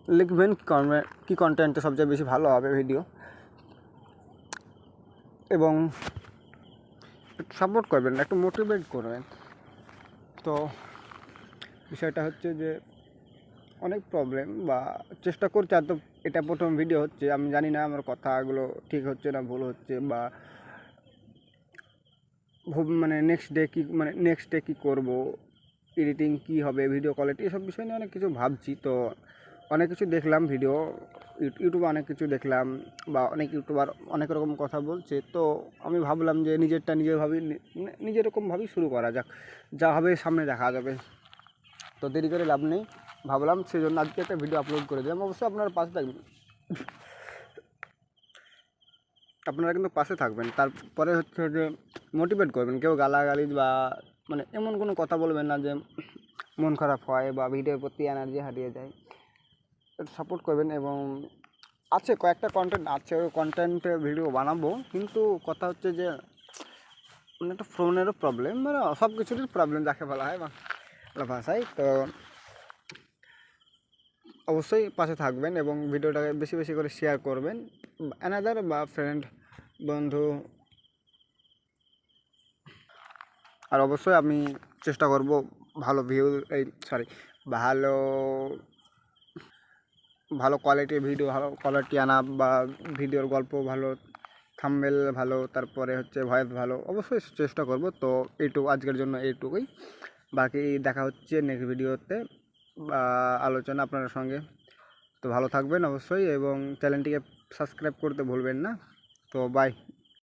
লিখবেন কী কন্টেন্টে সবচেয়ে বেশি ভালো হবে ভিডিও, এবং একটু সাপোর্ট করবেন, একটু মোটিভেট করবেন। তো বিষয়টা হচ্ছে যে অনেক প্রবলেম বা চেষ্টা করছি, আর তো এটা প্রথম ভিডিও হচ্ছে, আমি জানি না আমার কথাগুলো ঠিক হচ্ছে না ভুল হচ্ছে, বা মানে নেক্সট ডে কী করবো, এডিটিং কী হবে, ভিডিও কোয়ালিটি, এসব বিষয় নিয়ে অনেক কিছু ভাবছি। তো অনেক কিছু দেখলাম ভিডিও, ইউটিউবে অনেক কিছু দেখলাম, বা অনেক ইউটিউবার অনেক রকম কথা বলছে। তো আমি ভাবলাম যে নিজেরটা নিজের রকমভাবেই শুরু করা যাক, যা হবে সামনে দেখা যাবে। তো দেরি করে লাভ নেই, ভাবলাম সেই জন্য আজকে একটা ভিডিও আপলোড করে দিলাম। অবশ্যই আপনারা পাশে থাকবেন, আপনারা কিন্তু পাশে থাকবেন। তারপরে হচ্ছে যে মোটিভেট করবেন, কেউ গালাগালি বা মানে এমন কোনো কথা বলবেন না যে মন খারাপ হয় বা ভিডিওর প্রতি এনার্জি হারিয়ে যায়। সাপোর্ট করবেন। এবং আছে কয়েকটা কন্টেন্ট আছে, ওই কন্টেন্টে ভিডিও বানাবো, কিন্তু কথা হচ্ছে যে মানে একটা ফোনেরও প্রবলেম, মানে সব কিছুরই প্রবলেম যাকে বলা হয় বাংলা ভাষায়। তো অবশ্যই পাশে থাকবেন এবং ভিডিওটাকে বেশি বেশি করে শেয়ার করবেন অ্যানাদার বা ফ্রেন্ড, বন্ধু। আর অবশ্যই আমি চেষ্টা করব ভালো ভিউ, ভালো ভালো কোয়ালিটির ভিডিও, ভালো কোয়ালিটি আনা, বা ভিডিওর গল্প ভালো, থাম্বনেল ভালো, তারপরে হচ্ছে ভয়েস ভালো, অবশ্যই চেষ্টা করব। তো এইটুকু আজকের জন্য এইটুকুই, বাকি দেখা হচ্ছে নেক্সট ভিডিওতে বা আলোচনা আপনার সঙ্গে। তো ভালো থাকবেন অবশ্যই, এবং চ্যানেলটিকে সাবস্ক্রাইব করতে ভুলবেন না। তো বাই।